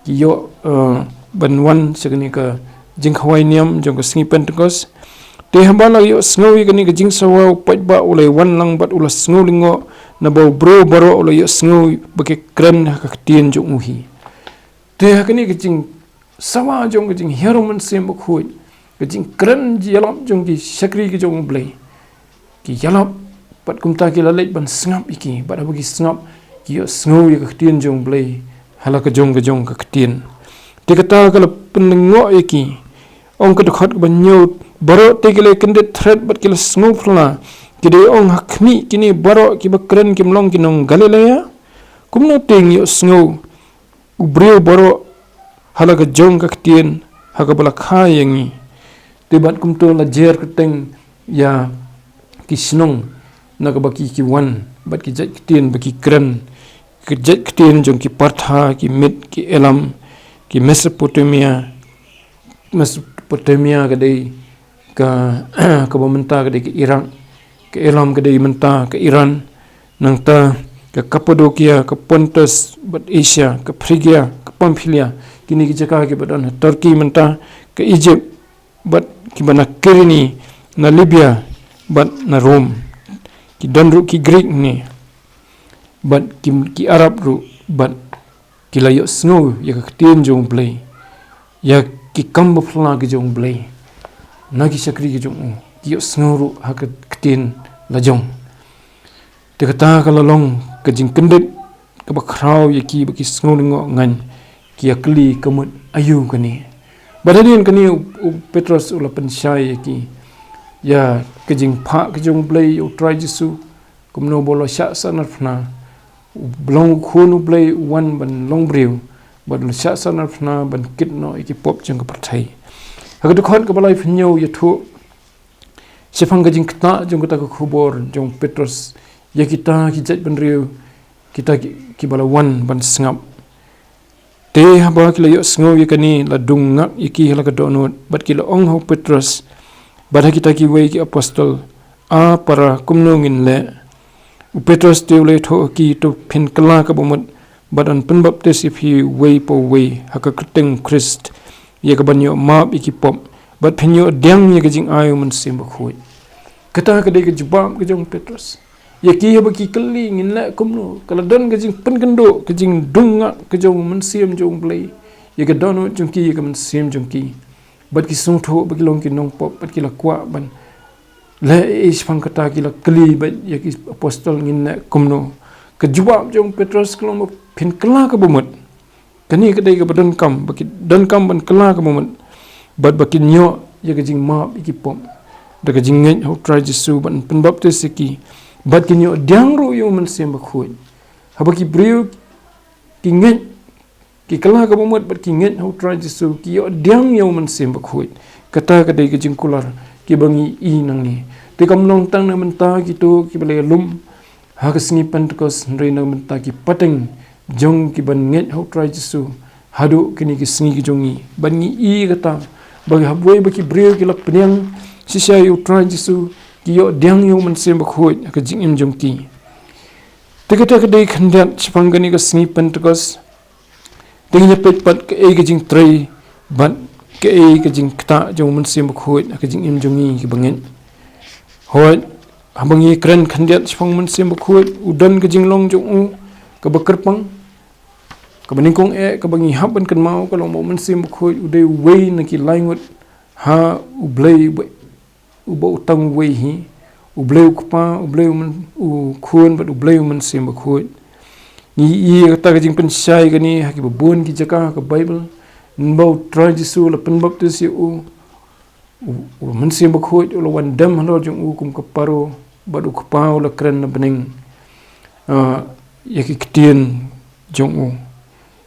ki yo ban wan segani ka jingkhawai niam jong ka sengi Pentecost te hambala yo snow ikani ka jing sawa pat ba ulai wan lang bat ula snow lingo na ba bro baro ula yo snow ba ke kren ka tien jong uhi te hakani ka jing sawa jong ka jing hero Mynsiem Bakhud ka jing kren jialam jong ki sakri ki jong blai ki yalap pat kumta ki lalait ban snap iki bat bagi snap ki yo snow ya ka tien jong blai hala ka jong ka tien te kata kala penengo iki ong ka khot ban nyot baro te kile kendet thread bat kila snow phla kide ong hakmi kini baro ki bakren kimlong kinong Galilea kumno ting yo snow ubreu baro hala ka jong ka tien haga bala khayangi te bat kumto la jer keteng ya ki snong na ka baki ki wan bat ki jat tien baki kren ki jat tien jong ki Partha ki Med ki Elam ki Mesopotamia ka dei ka bamenta ka dei ki Iraq ka Elam ka dei menta ka Iran nang ta ka Cappadocia ka Pontus bat Asia ka Phrygia ka Pamphylia kini ki jaka ki badan Turkey menta ka Egypt bat ki bana Kyrene na Libya bat na Rome ki danru ki Greek ni bat ki Arab ru bat ki layo snow ya ka tien jong blai ya ki kamba phla ki jong blai na ki sakri ki jong ki yo snow ru ha ka tien la jong te kata ka lalong ka jing kendet ka ba khrau ya ki ba ki snow ngo ngan ki akli kamut ayu ka ni Badanian kani Petrus ula pensyai ki ya kejing pak kejong blay utrai Jesu kumno bolo syak sanarfna blong khunu blay wan ban long briu badul syak sanarfna ban kitno iki pop jeng kepertai agak khon ke balai phnyo yathu sifang kejing kta jong kata khubor jong Petrus ya kita kijat ban riu kita ki bala wan ban sengap te haba kila yo sngo yakani la dungak iki la kadonot bat kila ong ho Petrus bada kita ki wei ki apostol a para kumnongin le Petrus te le tho ki to phin kala ka bomot badan pen baptis if he wei po wei haka kreteng Christ ye ka banyo map iki pop bat phinyo dyang ye ka jing ayu Mynsiem Bakhud kata ka de ka jubam ka jong Petrus ya ki haba ki kali ngin la kumno kala don ka jing pen kendo ka jing dunga ka jong Mynsiem jong blai ye ka donot jong ki ye ka Mynsiem jong ki bat ki sung tho ba ki long ki nong pop bat ki la kwa ban la is phang kata ki la kli bat ya ki apostol ngin na kumno ka jubab jong Petrus klom phin kala ka bomot kani ka dei ka badan kam ba ki dan kam ban kala ka bomot bat ba ki nyo ya ka jing map iki pom da ka jing ngai ho try Jesu ban pen baptis ki bat ki nyo dyang ro yo Mynsiem Bakhud haba ki brio ki ngai ki kala ka bomot bat ki ngai ho try Jesu ki yo dyang yo Mynsiem Bakhud kata ka dei ka jing kular ki bangi i nang ni te kam long tang na menta ki to ki bale lum ha ka singi Pentecost Sunday na menta ki pateng jong ki ban nget ho try Jesu hadu kini ki singi ki jongi ban ngi i kata bagi haboi baki brio ki lak penyang sisya yo try Jesu ki yo dyang yo Mynsiem Bakhud ka jingim jong ki te kata ka dei khandat chipang gani ka singi Pentecost tingnya pet pat ka e ka Jingtrei ban ke ka jing kta jong Mynsiem Bakhud ka jing im jongi ki bangen hoi abangi kren khandiat chpang Mynsiem Bakhud udan ka jing long jong u ka bakerpang ka baningkong ka bangi haban kan mau ka long Mynsiem Bakhud udai wei na ki laingut ha ublei u bo tang wei hi ublei kupa ublei u khun bat ublei Mynsiem Bakhud ni i ka ta jing pensyai ka ni ha ki babon ki jaka ka Bible nbau try Jesu la pen baptis u Mynsiem Bakhud la wan dam halo jong u kum kaparo badu kapau la kren na bening ya ki ktien jong u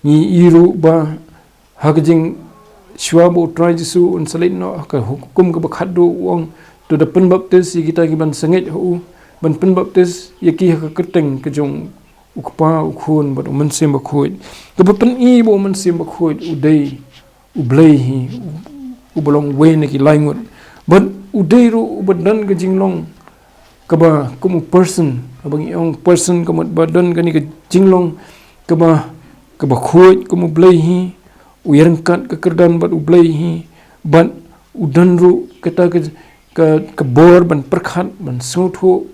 ni iru ba ha ka jing shwa bo try Jesu un salin no ka hukum ka bakhadu wong to da pen baptis yi kita ki ban sanget hu ban pen baptis ya ki ka keteng ka jong ukpa ukhun bat Mynsiem Bakhud ka pen i bo Mynsiem Bakhud udai ublei hi ubolong we na ki laingut but udai ru ubadan ka jinglong ka ba kum person abang yong person ka mat badan ka ni ka jinglong ka ba khud kum ublei hi uyarangkat ka kerdan bat ublei hi ban udan ru kata ka bor ban perkhat ban suthu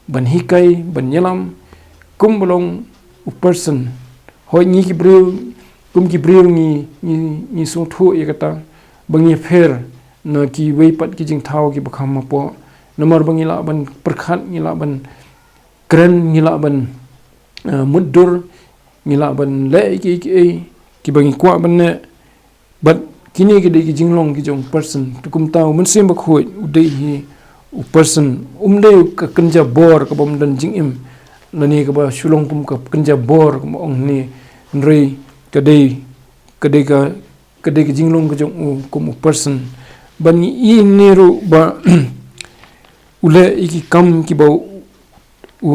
ban hikai ban nyelam kum bolong u person hoi ni ki bril kum ki bril ni so thu ya kata bangi fer na ki wei pat ki jing thau ki bakham ma po namar bangi la ban perkhat ni la ban kren ni la ban mudur ni la ban le ki bangi kwa ban ne bat kini ki de ki jinglong ki jong person kum tau Mynsiem Bakhud udai hi u person umde ka kanja bor ka bom dan jingim nani ka ba shulong kum ka kanja bor kum ong ni nrei kadai ka jinglong ka jong u kum person bani i neru ba ule iki kam ki ba u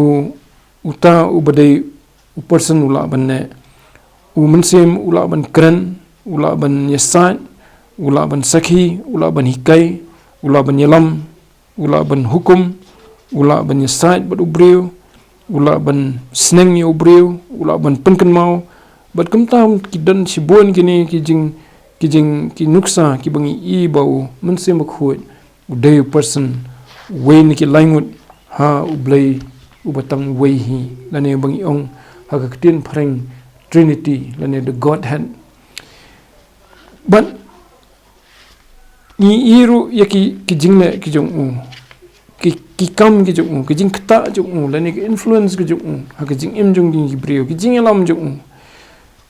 uta u badai u person ula banne u Mynsiem ula ban kren ula ban yesat ula ban sakhi ula ban hikai ula ban yelam ula ban hukum ula ban yesat bad ubriu ula ban sneng ni ubriu ula ban penken mau bat kum tam ki dan sibon kini ki nuksa ki bangi i bau Mynsiem Bakhud udai person we ni ki laingut ha ublei ubatang we hi lane bangi ong ha ka tin phareng Trinity lane the Godhead but ni iru yaki ki jingle ki jong u ki kam ki jong u ki jing kta jong u lane ki influence ki jong u ha ki jing im jong ki brio ki Jingialam jong u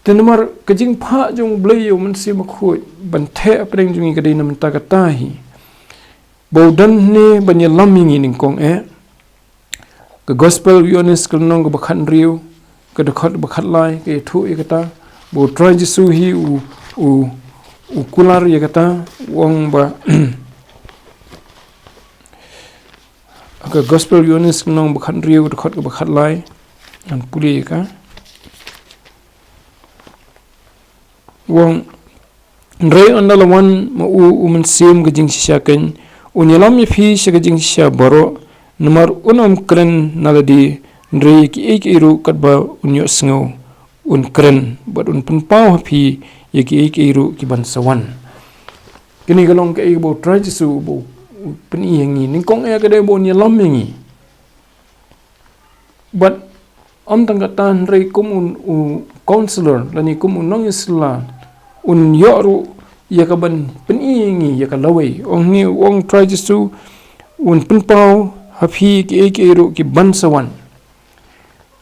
Tenamar kajing pha jong blay U Mynsiem Bakhud ban the apreng jungi kadai nam ta katahi bau dan ne banya lamingi ningkong ke gospel yonis kelnong ke bakhan riu ke dekat bakhat lai ke thu kata bau try Jesu hi u kular ya kata wong ba ke gospel yonis kelnong bakhan riu dekat ke bakhat lai an puli ka wong Nrei andalawan ma U Mynsiem ke Jingiasen Unyalam Phi ke Jingiasen baro nomor Nongkren naladi Nrei ki iru katba unyo sngo unkren bat penpau Phi ki iru ki bansawan kini galong ke bo try Jesu bo peniyangi ningkong kade bo nyalam ngi but tangkatan Nrei kum counselor lani kum nong isla yoru yakaban peniyangi yakalawai ong try Jesu penpau hafi ki iru ki bansawan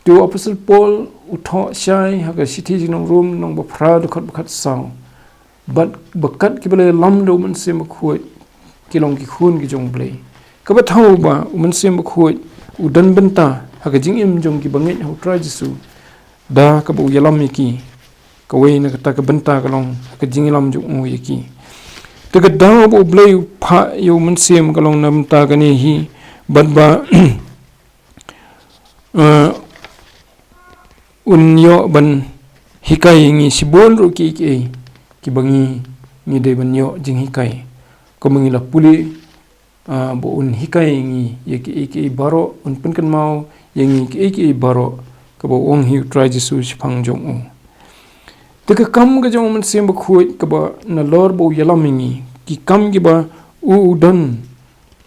tu Apostle Paul utho syai haga siti jinong room nong bapra dekat bakat sang but bakat ki bale lam do Mynsiem Bakhud kilong ki khun ki jong blay ka bathau ba Mynsiem Bakhud udan benta haga jingim jong ki bangit ho try Jesu da ka bu yalam ki kawai na kata ka benta kalong ka Jingialam jong yaki te ka da bu blay pha U Mynsiem kalong nam ta ka ni hi badba unyo ban hikai ngi sibol ru ki bangi ngi de ban yo jing hikai ko mangila puli bo un hikai ngi yaki baro un penkan mau yangi ki baro ko bo ong hi try Jesu sipang jong u te ka kam ga jong Mynsiem Bakhud ka ba na lor bo yalam ngi ki kam gi ba u dan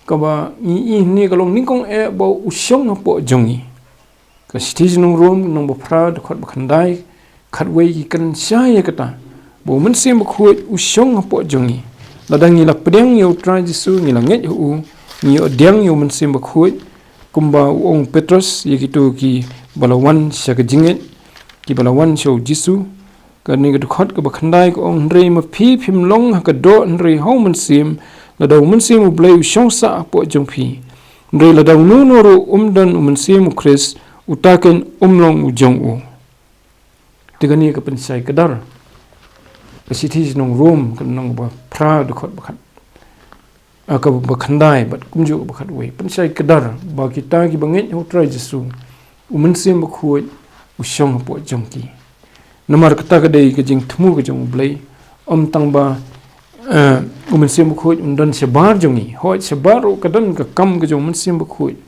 ka ba ni ni kalong ningkong bo usyong po jongi ka stage nong room nong bapra dekat bakhandai khatwei ki kan syai kata bo Mynsiem Bakhud usyong po jongi ladang ila pedang U try Jesu ngi langet U ngi odang U Mynsiem Bakhud kumba ong Petrus yakitu ki balawan sya ka jingit ki balawan sya Jesu ka ni dekat ka bakhandai ko ong Nrei ma phi phim long ka do Nrei hau Mynsiem ladaw Mynsiem blay usyong sa po jong phi Nrei ladaw nunoru dan Mynsiem Chris utaken umlong ujong u tigani ka pensai kadar kasiti nong room kan nong ba pra dekat bakat ka bakhandai bat kumju bakat we pensai kadar ba kita ki bangit ho try Jesu Mynsiem Bakhud usyong po jong ki namar kata kadai ka jing thmu ka jong blay tang ba Mynsiem Bakhud undan sebar jongi hoi sebar kadan ka kam ka jong Mynsiem Bakhud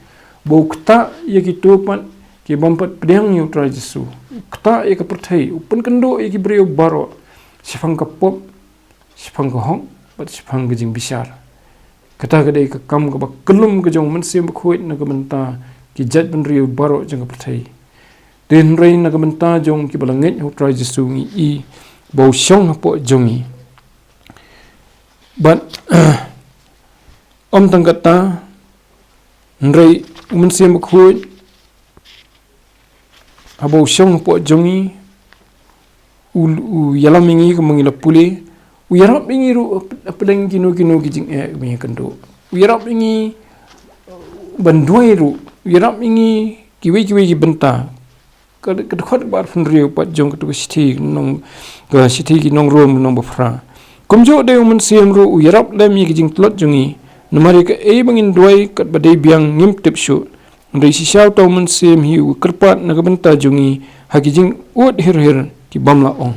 bo kta yakitu pan ki bampat pedang U try Jesu kta ka perthai upen kendo ki brio baro sifang ka pop sifang ka hong bat sifang ka jing bisar kata kadai ka kam ka kelum ka jong Mynsiem Bakhud na ka menta ki jat ban rio baro jang ka perthai den rei na ka menta jong ki balangit U try Jesu ngi bo syong po jongi but tangkata Nrei Mynsiem Bakhud abo syong po jongi u yalam ngi ko mangila puli u yarap ngi ru apeleng kinu ki jing mi kendo u yarap ngi banduai ru u yarap ngi kiwi ki benta ka khot bar fun riu pat jong ka siti nong ka siti ki nong rom nong bafra kumjo de Mynsiem ru u yarap lem ki jing tlot jongi namari ka bangin duai kat badai biang ngim tip shu Nrei si syau tau Mynsiem hi u kerpat na ka benta jongi haki jing ut hir ki bamla ong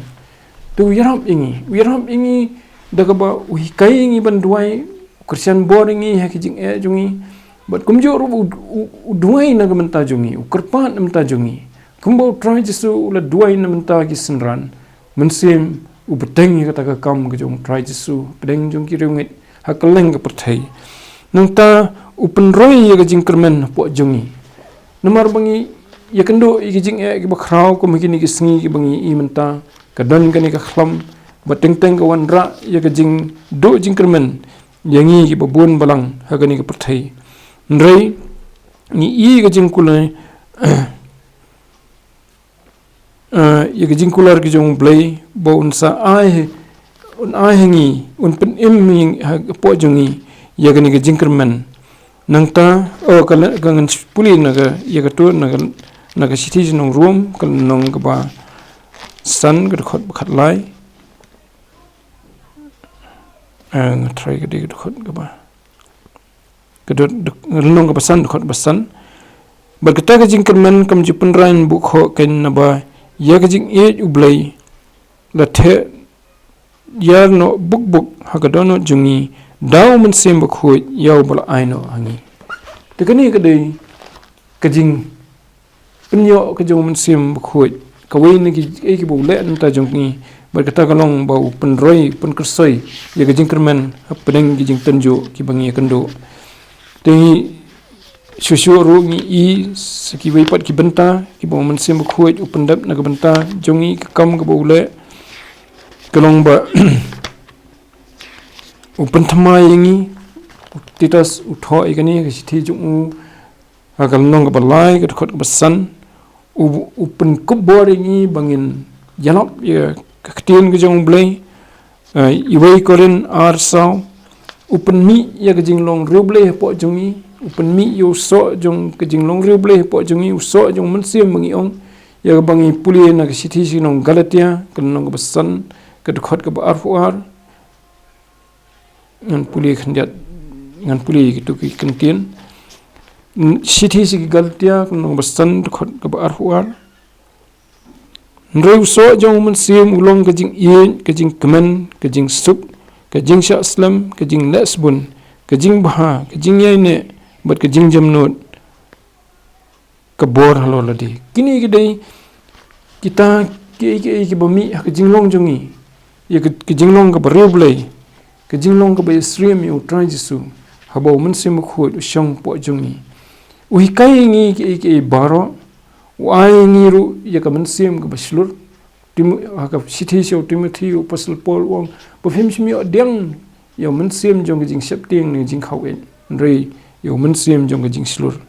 tu yarap ingi daga ba u hikai ngi banduai Christian bor ngi haki jing jongi bat kumjo ru u duai na ka benta jongi u kerpat na benta jongi kumbo try Jesu la duai na benta ki senran Mynsiem u beteng kata ka kam ka jong try Jesu pedeng jong ki rungit hakaleng ka perthai nang ta upen roy ka jing kermen po jongi namar bangi ya kendo ki jing ki bakrau ko mekini ki sngi ki bangi menta kadan kani ka khlam bateng teng ka wanra ya ka jing do jing kermen yangi ki babon balang ha kani ka perthai Nrei ni ka jing kulai ya ke jingkular ke jong blay ba unsa ai hangi un pen im po jongi ya ke ni ke jingkerman nangta kangan puli naga ya ke tu naga city nong room kan nong ba san ke khot khatlai try ke de khot ke ba kedot nong ke pesan khot pesan berkata ke jingkerman kam jupen rain bu kho ken naba ya ke jing ublai la the ya no buk hagadono jungi daw Mynsiem Bakhud yaw bala aino hangi tekani ke dei ke jing penyo ke jong Mynsiem Bakhud kawai ni ki bu le nta jongi berkata kalong bau penroi penkersoi ya ke jingkerman pedeng ki jing tenjo ki bangi kendo te Shushu rungi i seki weipat ki benta ki bau Mynsiem Bakhud upendap na ke benta jongi ke kam ke bau le kelong ba upen thamai yangi titas utho ikani ke sithi jungu akal nong ke balai ke khot ke besan upen kubor yangi bangin jalap ya ketien ke jong blai iwei koren arsau upen mi ya ke jinglong ruble po jongi upen mi yo so jong ke jinglong ruble po jongi so jong Mynsiem bangi ong ya bangi puli na ke sithi sinong galatia ke nong ke besan ke khot ke arfuar ngan puli khandiat ngan puli gitu ki kentien sithi si galatia ke nong besan khot ke arfuar Nreu so jong Mynsiem ulong ke jing ien ke jing kemen ke jing suk ke jing Islam ke jing lesbun ke jing baha ke jing yaine bat ke jing jamnut ke bor halo ladi kini ke dei kita ke bami ke jing long jongi ya ke jing long ke berublai ke jing long ke stream yu try jisu habo Mynsiem Bakhud usyong po jongi uhikai ngi ke baro wai ngiru ya ke Mynsiem ke baslur timu ka sithi sio Timothy pasal Paul wong bafim simi deng ya Mynsiem jong ke jing septing ni jing khawen rei yo Mynsiem jong ke jing slur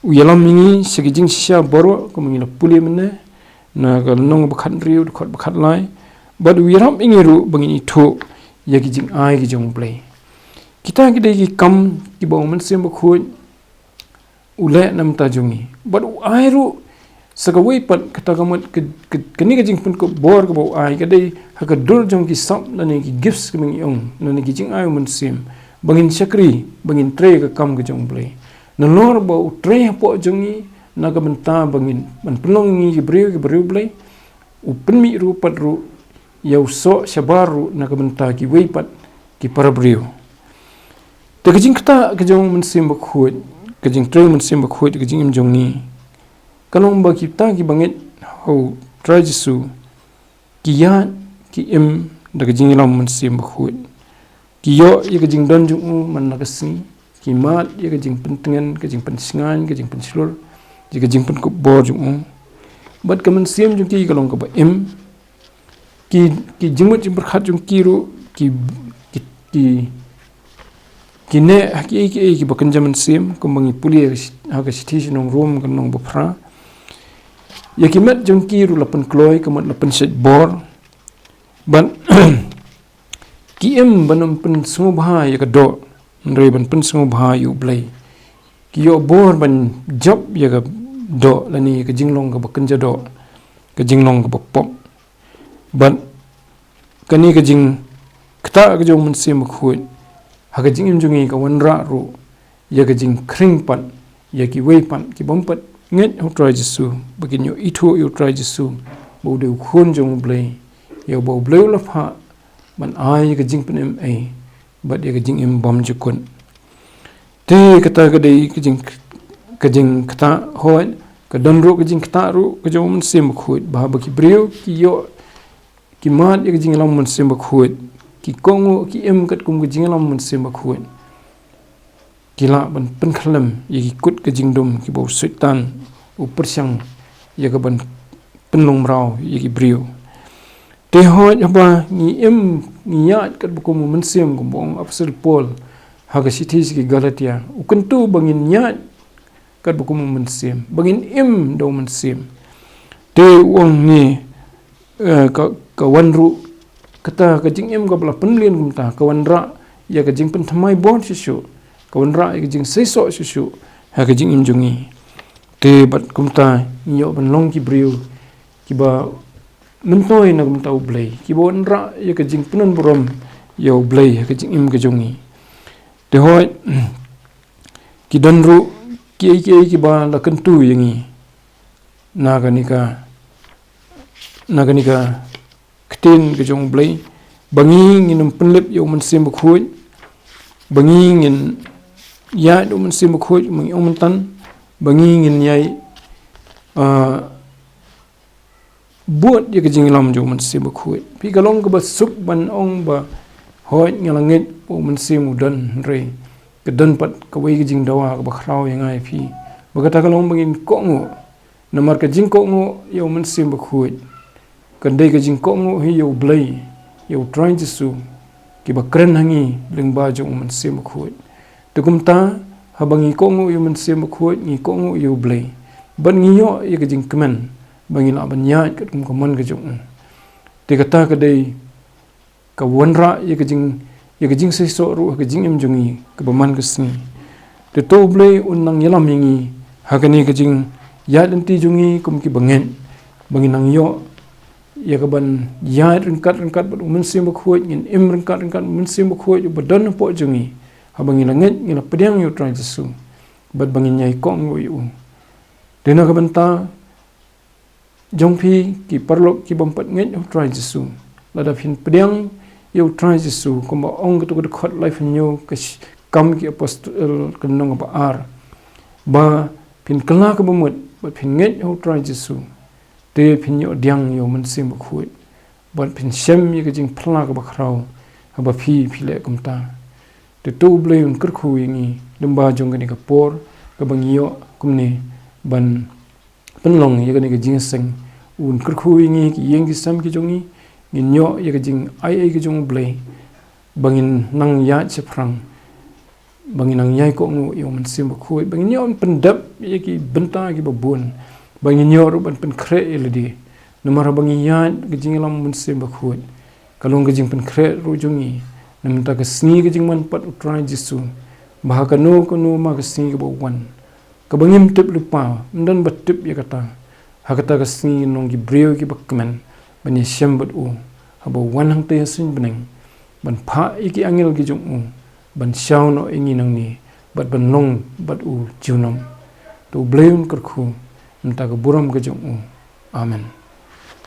yalam mingi segi jing sia boro ko mingila puli mene na ka nong bakhat riu khot bakhat lai bad wiram ingiru bangin itho ya ke jing ai ke jong play kita ke dei kam ki bang Mynsiem Bakhud ule nam ta jongi bad ai ru sagawai pat kata kamat keni ke jing pun ko bor ko bau ai ke dei ha ka dur jong ki sap na ni ki gifts ke mingi ong na ni ki jing ai Mynsiem bangin sakri bangin tre ka kam ke jong play na lor bau tre po jongi na ka benta bangin man penong ngi ki breu play upen mi ru pat ru yau so shabaru na ka benta ki wei pat ki para breu te ke jing kata ke jong Mynsiem Bakhud ke Jingtrei U Mynsiem Bakhud ke jingim jong ni kalong ba kita ki bangit ho try jisu ki ya ki im da ke Jingialam Mynsiem Bakhud ki yo ye ke jing don jung man na kasi ki mat ye ke jing pentengan ke jing pensingan ke jing penslur ye ke jing pen ko bor jung bat ke Mynsiem jung ki kalong ka ba im ki jingmut jing berkhat jung ki ru ki ne ki bakan jaman Mynsiem ko mangi puli ha ka sithi nong room kan nong bafra ya ki mat jong ki ru lapan kloi kamat lapan set bor ban ki em banam pen sungu bha ya ka do nrei ban pen sungu bha yu blai ki yo bor ban job ya ka do lani ka jinglong ka bakan jado ka jinglong ka bapop ban kani ka jing kta ka jong Mynsiem Bakhud ha ka jing jungi ka wanra ru ya ka jing kring pat ya ki wei pat ki bompat nget ho try jisu bagin yo itho yo try jisu bo de khon jong blai yo bo blai la pha man ai ka jing pen ai bat ya ka jing im bom jukun te kata ka dei ka jing kata hoi ka don ru ka jing kata ru ka jong Mynsiem Bakhud ba ba ki breu ki yo ki mat ya ka Jingialam Mynsiem Bakhud ki kongo ki em kat kum ka Jingialam Mynsiem Bakhud kila ban pen khalam ye ki kut ka jingdom ki bo sultan upersyang ye ka ban penlong rau ye ki breu te hoj ba ni em ni yat kat bukum Mynsiem kum bong apsal Paul ha ka sithi ki galatia ukentu bangin yat kat bukum Mynsiem bangin em do Mynsiem te uang ni kawan ru kata ka jingim ka bala penlien kumta kawan ra ya ka jing pentamai bon susu kawan ra ya ka jing sesok susu ha ka jingim jungi te bat kumta nyo ban long ki briu ki ba mentoi na kumta ublei ki bon ra ya ka jing penan buram ya ublei ha ka jingim ka jungi te hoi ki danru ki ba la kentu yangi naga nika ketin ke jong blai bangi ngin penlip yo Mynsiem Bakhud bangi ngin ya do Mynsiem Bakhud mang ong mentan bangi ngin yai buat ye ke Jingialam jo Mynsiem Bakhud pi kalong ke basuk ban ong ba hoi ngalangit o Mynsiem udan re kedan pat kawai ke jing dawa ke bakhrau yang ai pi bagata kalong bangin kongo namar ke jing kongo yo Mynsiem Bakhud kandai ke jing kongo hi yo blai yo trying jisu ki bakren hangi lengba jo Mynsiem Bakhud tukumta habangi kongo yo Mynsiem Bakhud ngi kongo yo blai ban ngi yo ye ke jing kemen bangi la ban nya ke kum kaman ke jong te kata ke dei ka wanra ye ke jing seso ru ke jing im jungi ke baman ke sni te to blai unang yalam yangi hakani ke jing ya denti jungi kum ki bangen bangi nang yo ya ka ban ya rengkat bat Mynsiem Bakhud ngin im rengkat Mynsiem Bakhud badan po jungi habangi langit ngila pedang yo try jisu bat bangi nyai kong yo dena ka banta jongpi ki parlok ki bampat nget yo try jisu lada phin pedang yo try jisu komba ong tu ko khot life nyo kam ki apostol kanong ba ar ba phin kala ka bamut bat phin nget yo try jisu te phin yo diang yo Mynsiem Bakhud bat phin shem ye ka jing phla ka bakhrau haba phi le kumta te tu blai un kerkhu yangi lemba jong ka ni ka por ka bangyo kumne ban penlong ye ka ni ka Jingiaseng un kerkhu yangi ki yeng ki sam ki jongi ngin yo ye ka jing ai ka jong blai bangin nang ya che phrang bangin nang yai ko ngo yo Mynsiem Bakhud bangin yo pendap ye ki benta ki babun bangin yo ru ban pen kre eledi nomor bangi ya ke Jingialam Mynsiem Bakhud kalong ke jing pen kre ru jongi namta ke sni ke jing man pat utrai jisu bahaka no ma ke sni ke bawan ke bangim tip lupa ndan bat tip ya kata hakata ke sni nong ki brio ki bakmen bani syam bat u haba wan hang te sin beneng ban pha iki angel ki jong u ban shaw no ingi nang ni bat ban long bat u junom to blame kerkhu nta ke buram ke jong u amen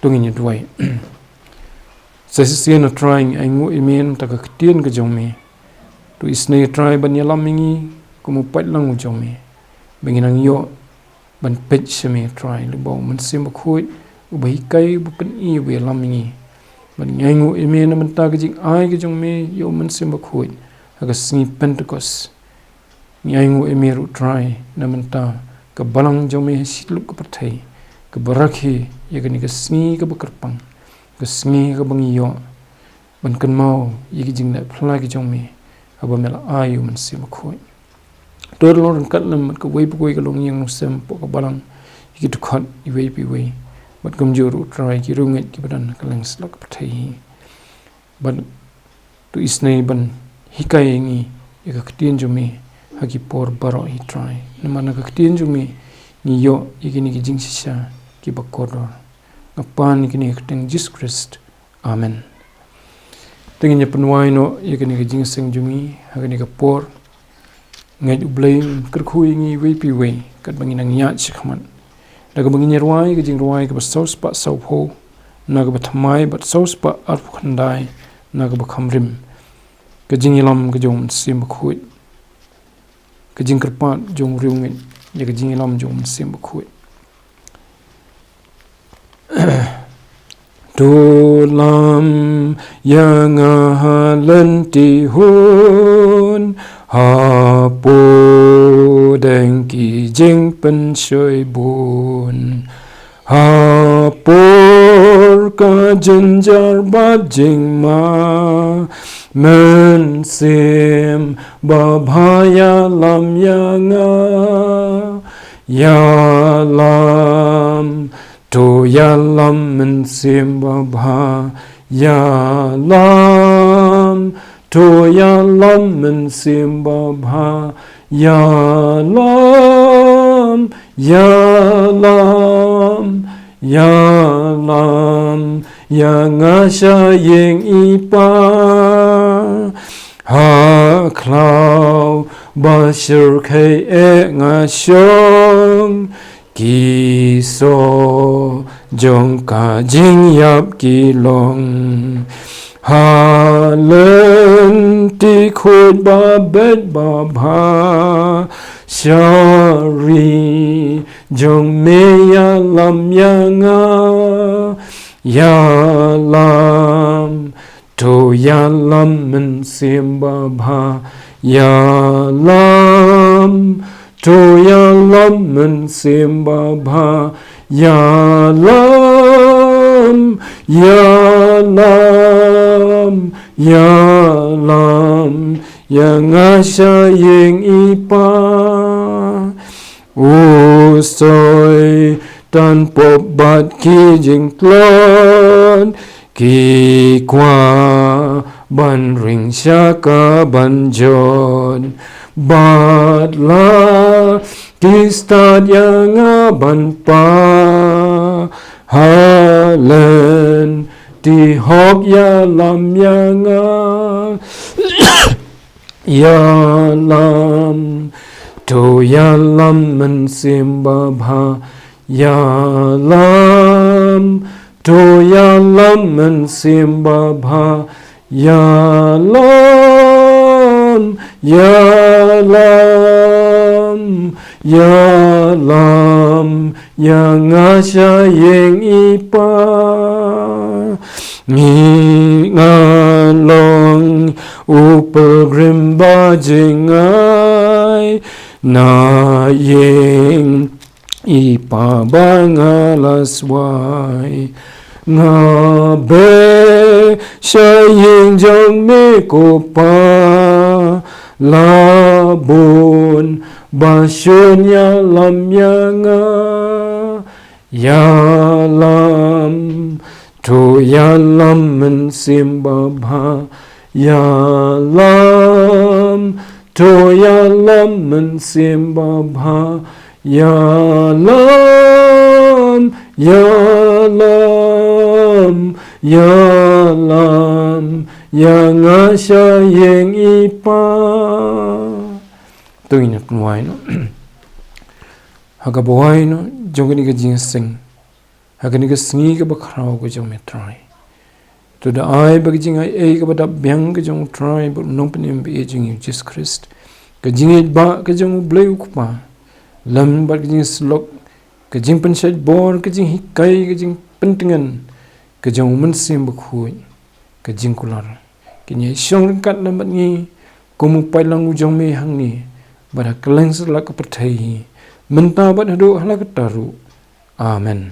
tungin ye duai sesien trying aingu imen ta ka ktien ke jong me to isne try ban yalam mingi kumu pat lang u jong me benginang yo ban pet sheme try lu bo Mynsiem Bakhud u bai kai bu pen i we lam mingi ban aingu imen man ta ke jing ai ke jong me yo Mynsiem Bakhud aga sni Pentecost aingu emeru try namanta ke balang jong me sitluk ke pathai ke barakhi ye ke ni ke sni ke bekerpang ke sni ke bangiyo ban kan mau ye ke jing na phla ke jong me aba mela ayu Mynsiem Bakhud tor lor kat lam ke wei poi ke long yang sem po ke balang ki tu khat i wei pi wei bat kam juru try ki runget ki badan ke lang slak pathai ban tu isnei ban hikai ngi ye ke ktien jong me haki por baro hi try namana ke ktien jong me ni yo ye ke ni ke jing sisa ki bakodor ngapan ki ni kteng Jesus Christ amen tengin ye penwai no ye ke ni ke Jingiaseng jungi ha ke ni ke por ngai ublai kerkhu ngi wei pi wei kat bangin ang ya chikman da ke bangin yerwai ke jing rwai ke saus pa sau pho na ke bathamai bat saus pa Iathuhkhana na ke bakhamrim ke Jingialam ke jong Mynsiem Bakhud ke jing kerpat jong riungit ye ke Jingialam jong Mynsiem Bakhud Tulam yang halenti hun hapo dengki jing pen soi bun hapor ka jenjar bat jing ma Mynsiem babhaya lam yang ya lam Jingialam Mynsiem Bakhud Jingialam Jingialam Mynsiem Bakhud Jingialam Jingialam Jingialam Jingiaseng Haklau Bashir Kei Ngashong Kiso jong ka Jingiap Kilong Halen ti khud ba bet ba bha Shari jong me yalam yanga Yalam to yalam Mynsiem Bakhud Yalam to yalam Mynsiem Bakhud Yalam Yalam Yalam Jingiaseng Usoy tan pop bat ki jingklon ki kwa ban ring shaka ban jon bat la ki stad yanga ban pa halen ti hok yalam yanga yalam to yalam Mynsiem Bakhud Yalam to yalam Mynsiem Bakhud Yalam Yalam Yalam Jingiaseng ngalong upagrim ba jingai na yeng ipabangalaswai ngabe shaying jong me ko pa labun basyun yalam yanga yalam to yalam Mynsiem Bakhud Yalam to yalam Mynsiem Bakhud Yalam Yalam Yalam Jingiaseng tôi nhập ngoài nó hagabuai nó trong cái này Jingiaseng hagani cái sinh cái bậc khảo của trong metrai tôi đã ai bậc Jingai cái bậc biang cái trong trai bậc Nongkren bị Jing Jesus Christ cái Jingai ba cái trong bleu kupa lam bậc Jing slok cái Jing pensat bor cái Jing hikai cái Jing pentingan cái trong Mynsiem Bakhud cái Jing kular cái nhảy song cắt làm bậc ni kumu pai lang ujong me hang ni bada keleng selak kepercayai mentah bad hadu halak taru amen.